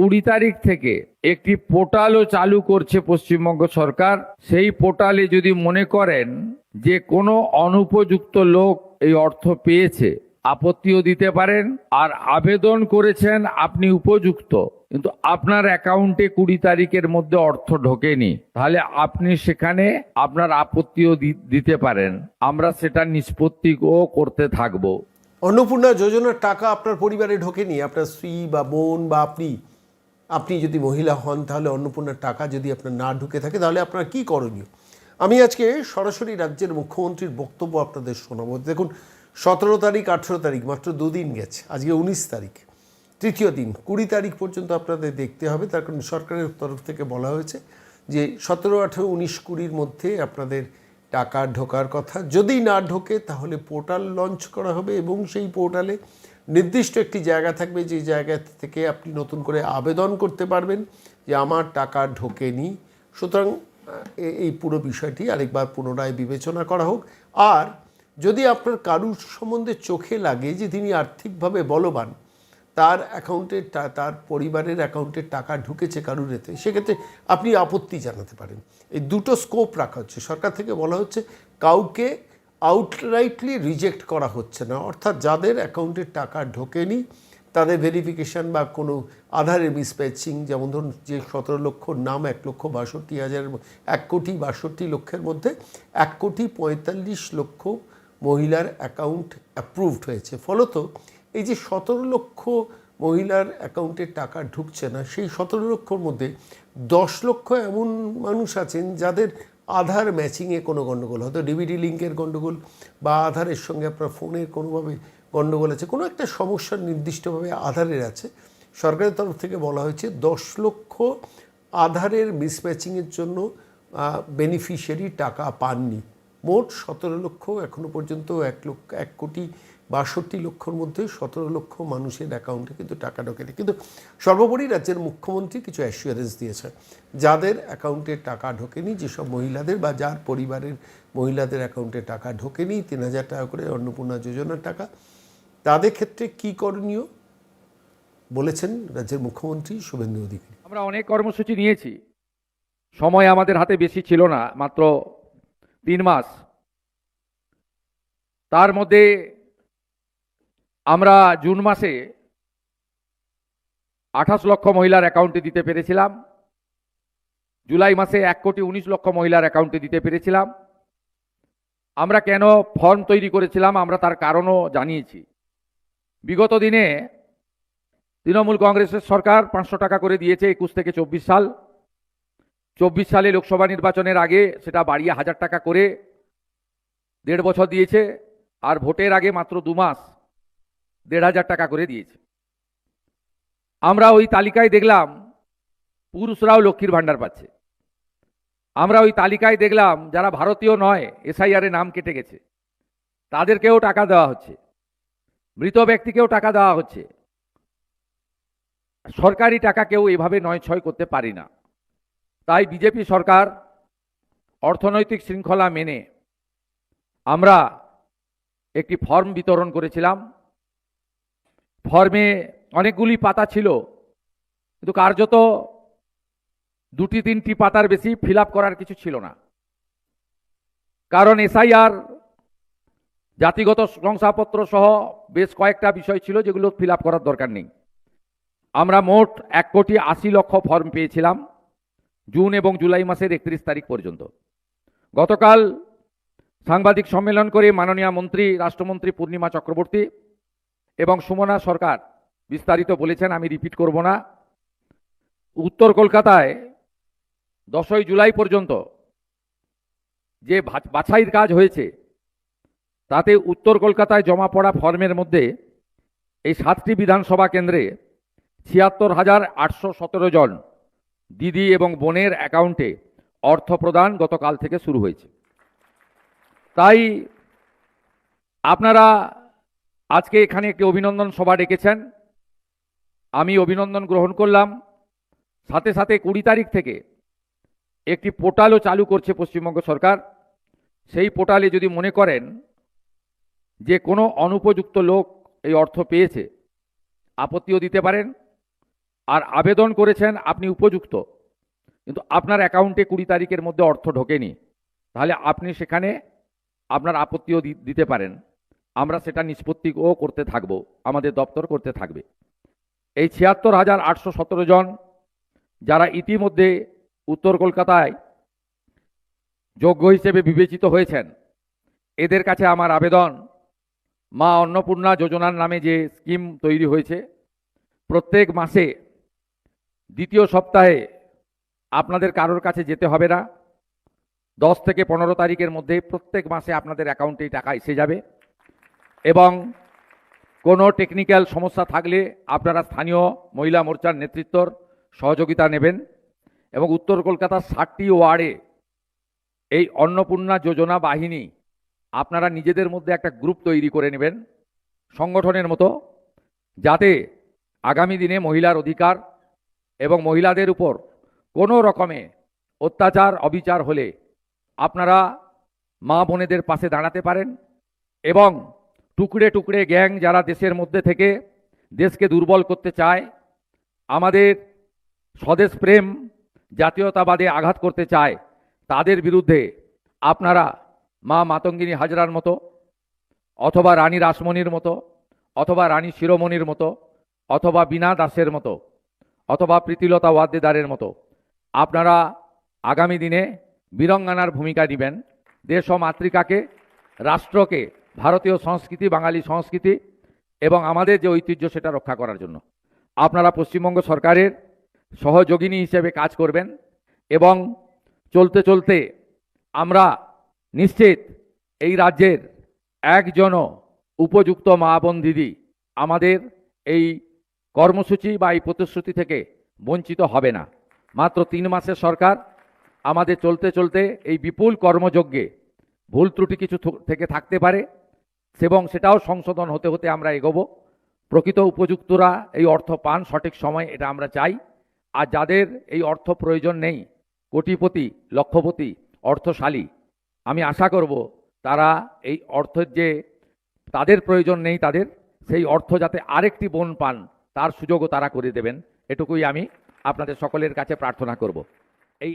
20 তারিখ থেকে একটি পোর্টালও চালু করছে পশ্চিমবঙ্গ সরকার। সেই পোর্টালে যদি মনে করেন যে কোনো অনুপযুক্ত লোক এই অর্থ পেয়েছে, আপত্তিও দিতে পারেন। আর আবেদন করেছেন আপনি উপযুক্ত, কিন্তু আপনার অ্যাকাউন্টে 20 তারিখের মধ্যে অর্থ ঢোকেনি, তাহলে আপনি সেখানে আপনার আপত্তিও দিতে পারেন। আমরা সেটা নিষ্পত্তিও করতে থাকবো। অন্নপূর্ণা যোজনার টাকা আপনার পরিবারে ঢোকেনি, আপনার স্ত্রী বা বোন বা আপনি যদি মহিলা হন, তাহলে অন্নপূর্ণার টাকা যদি আপনার না ঢুকে থাকে, তাহলে আপনার কি করণীয়? আমি আজকে সরাসরি রাজ্যের মুখ্যমন্ত্রীর বক্তব্য আপনাদের শোনাবো। দেখুন, 17 তারিখ 18 তারিখ মাত্র 2 দিন গেছে, আজকে 19 তারিখ, তৃতীয় দিন। 20 তারিখ পর্যন্ত আপনাদের দেখতে হবে, তার কারণ সরকারের তরফ থেকে বলা হয়েছে যে 17, 18, 19, 20-র মধ্যে আপনাদের টাকা ঢোকার কথা। যদি না ঢোকে তাহলে পোর্টাল লঞ্চ করা হবে এবং সেই পোর্টালে নির্দিষ্ট একটি জায়গা থাকবে, যে জায়গা থেকে আপনি নতুন করে আবেদন করতে পারবেন যে আমার টাকা ঢোকেনি। সুতরাং এই পুরো বিষয়টি আরেকবার পুনরায় বিবেচনা করা হোক। আর যদি আপনার কারুর সম্বন্ধে চোখে লাগে যে তিনি আর্থিকভাবে বলবান, তার অ্যাকাউন্টে তার পরিবারের অ্যাকাউন্টে টাকা ঢুকেছে কারুর এতে, সেক্ষেত্রে আপনি আপত্তি জানাতে পারেন। এই দুটো স্কোপ রাখা হচ্ছে। সরকার থেকে বলা হচ্ছে কাউকে আউটরাইটলি রিজেক্ট করা হচ্ছে না, অর্থাৎ যাদের অ্যাকাউন্টে টাকা ঢোকেনি তাদের ভেরিফিকেশান বা কোনো আধারের মিসপ্যাচিং, যেমন ধরুন যে 17 লক্ষর নাম 1,62,000, 1,62,00,000 মধ্যে 1,45,00,000 মহিলার অ্যাকাউন্ট অ্যাপ্রুভড হয়েছে। ফলত এই যে 17 লক্ষ মহিলার অ্যাকাউন্টে টাকা ঢুকছে না, সেই 17 লক্ষর মধ্যে 10 লক্ষ এমন মানুষ আছেন যাদের আধার ম্যাচিংয়ে কোনো গণ্ডগোল, হয়তো ডিভিডি লিঙ্কের গণ্ডগোল বা আধারের সঙ্গে আপনার ফোনের কোনোভাবে গণ্ডগোল আছে, কোনো একটা সমস্যা নির্দিষ্টভাবে আধারের আছে। সরকারের তরফ থেকে বলা হয়েছে 10 লক্ষ আধারের মিসম্যাচিংয়ের জন্য বেনিফিশিয়ারি টাকা পাননি। মোট 17 লক্ষ, এখনও পর্যন্ত 1,62,00,000 মধ্যে 17 লক্ষ মানুষের অ্যাকাউন্টে কিন্তু টাকা ঢোকেনি। কিন্তু সর্বোপরি রাজ্যের মুখ্যমন্ত্রী কিছু অ্যাসিওরেন্স দিয়েছে, যাদের অ্যাকাউন্টে টাকা ঢোকেনি, যেসব মহিলাদের বা যার পরিবারের মহিলাদের অ্যাকাউন্টে টাকা ঢোকেনি 3,000 টাকা করে অন্নপূর্ণা যোজনার টাকা, তাদের ক্ষেত্রে কি করণীয় বলেছেন রাজ্যের মুখ্যমন্ত্রী শুভেন্দু অধিকারী। আমরা অনেক কর্মসূচি নিয়েছি, সময় আমাদের হাতে বেশি ছিল না, মাত্র 3 মাস। তার মধ্যে আমরা জুন মাসে 28 লক্ষ মহিলার অ্যাকাউন্টে দিতে পেরেছিলাম, জুলাই মাসে 1,19,00,000 মহিলার অ্যাকাউন্টে দিতে পেরেছিলাম। আমরা কেন ফর্ম তৈরি করেছিলাম আমরা তার কারণও জানিয়েছি। বিগত দিনে তৃণমূল কংগ্রেসের সরকার 500 টাকা করে দিয়েছে 21 থেকে 24 সাল। 24 সালে লোকসভা নির্বাচনের আগে সেটা বাড়িয়ে 1000 টাকা করে 1.5 বছর দিয়েছে, আর ভোটের আগে মাত্র 2 মাস 1,500 টাকা করে দিয়েছে। আমরা ওই তালিকায় দেখলাম পুরুষরাও লক্ষ্মীর ভাণ্ডার পাচ্ছে। আমরা ওই তালিকায় দেখলাম যারা ভারতীয় নয়, এসআইআর এ নাম কেটে গেছে, তাদেরকেও টাকা দেওয়া হচ্ছে, মৃত ব্যক্তিকেও টাকা দেওয়া হচ্ছে। সরকারি টাকা কেউ এভাবে নয় ছয় করতে পারি না। তাই বিজেপি সরকার অর্থনৈতিক শৃঙ্খলা মেনে আমরা একটি ফর্ম বিতরণ করেছিলাম। ফর্মে অনেকগুলি পাতা ছিল, কিন্তু কার্যত 2-3টি পাতার বেশি ফিল আপ করার কিছু ছিল না। কারণ এসআইআর, জাতিগত শংসাপত্র সহ বেশ কয়েকটা বিষয় ছিল যেগুলো ফিল আপ করার দরকার নেই। আমরা মোট 1,80,00,000 ফর্ম পেয়েছিলাম জুন এবং জুলাই মাসের 31 তারিখ পর্যন্ত। গতকাল সাংবাদিক সম্মেলন করে মাননীয় মন্ত্রী, রাষ্ট্রমন্ত্রী পূর্ণিমা চক্রবর্তী এবং সুমনা সরকার বিস্তারিত বলেছেন, আমি রিপিট করব না। উত্তর কলকাতায় 10ই জুলাই পর্যন্ত যে বাছাইয়ের কাজ হয়েছে, তাতে উত্তর কলকাতায় জমা পড়া ফর্মের মধ্যে এই 7টি বিধানসভা কেন্দ্রে 76,817 জন দিদি এবং বোনের অ্যাকাউন্টে অর্থ প্রদান গতকাল থেকে শুরু হয়েছে। তাই আপনারা আজকে এখানে একটি অভিনন্দন সভা ডেকেছেন, আমি অভিনন্দন গ্রহণ করলাম। সাথে সাথে 20 তারিখ থেকে একটি পোর্টালও চালু করছে পশ্চিমবঙ্গ সরকার। সেই পোর্টালে যদি মনে করেন যে কোনো অনুপযুক্ত লোক এই অর্থ পেয়েছে, আপত্তিও দিতে পারেন। আর আবেদন করেছেন আপনি উপযুক্ত, কিন্তু আপনার অ্যাকাউন্টে 20 তারিখের মধ্যে অর্থ ঢোকেনি, তাহলে আপনি সেখানে আপনার আপত্তিও দিতে পারেন। আমরা সেটা নিষ্পত্তিও করতে থাকব, আমাদের দপ্তর করতে থাকবে। এই ৭৬,৮১৭ জন যারা ইতিমধ্যে উত্তর কলকাতায় যোগ্য হিসেবে বিবেচিত হয়েছেন, এদের কাছে আমার আবেদন, মা অন্নপূর্ণা যোজনার নামে যে স্কিম তৈরি হয়েছে, প্রত্যেক মাসে দ্বিতীয় সপ্তাহে আপনাদের কারোর কাছে যেতে হবে না। 10 থেকে 15 তারিখের মধ্যে প্রত্যেক মাসে আপনাদের অ্যাকাউন্টে টাকা এসে যাবে। এবং কোনো টেকনিক্যাল সমস্যা থাকলে আপনারা স্থানীয় মহিলা মোর্চার নেতৃত্বর সহযোগিতা নেবেন। এবং উত্তর কলকাতার 60টি ওয়ার্ডে এই অন্নপূর্ণা যোজনা বাহিনী আপনারা নিজেদের মধ্যে একটা গ্রুপ তৈরি করে নেবেন সংগঠনের মতো, যাতে আগামী দিনে মহিলার অধিকার এবং মহিলাদের উপর কোনো রকমে অত্যাচার অবিচার হলে আপনারা মা বোনেদের পাশে দাঁড়াতে পারেন। এবং টুকরে টুকরে গ্যাং যারা দেশের মধ্যে থেকে দেশকে দুর্বল করতে চায়, আমাদের স্বদেশ প্রেম জাতীয়তাবাদে আঘাত করতে চায়, তাদের বিরুদ্ধে আপনারা মা মাতঙ্গিনী হাজরার মতো, অথবা রানী রাসমণির মতো, অথবা রানী শিরোমণির মতো, অথবা বীণা দাসের মতো, অথবা প্রীতিলতা ওয়াদ্দেদারের মতো আপনারা আগামী দিনে বীরঙ্গানার ভূমিকা নেবেন, দেশ ও মাতৃকাকে, রাষ্ট্রকে, ভারতীয় সংস্কৃতি, বাঙালি সংস্কৃতি এবং আমাদের যে ঐতিহ্য সেটা রক্ষা করার জন্য আপনারা পশ্চিমবঙ্গ সরকারের সহযোগিনী হিসেবে কাজ করবেন। এবং চলতে চলতে আমরা নিশ্চিত এই রাজ্যের একজনও উপযুক্ত মা বোন দিদি আমাদের এই কর্মসূচি বা এই প্রতিশ্রুতি থেকে বঞ্চিত হবে না। মাত্র 3 মাসের সরকার, আমাদের চলতে চলতে এই বিপুল কর্মযজ্ঞে ভুল ত্রুটি কিছু থেকে থাকতে পারে এবং সেটাও সংশোধন হতে হতে আমরা এগোবো। প্রকৃত উপযুক্তরা এই অর্থ পান সঠিক সময়, এটা আমরা চাই। আর যাদের এই অর্থ প্রয়োজন নেই, কোটিপতি লক্ষপতি অর্থশালী, আমি আশা করব তারা এই অর্থের যে তাদের প্রয়োজন নেই, তাদের সেই অর্থ যাতে আরেকটি বোন পান তার সুযোগও তারা করে দেবেন, এটুকুই আমি আপনাদের সকলের কাছে প্রার্থনা করব। এই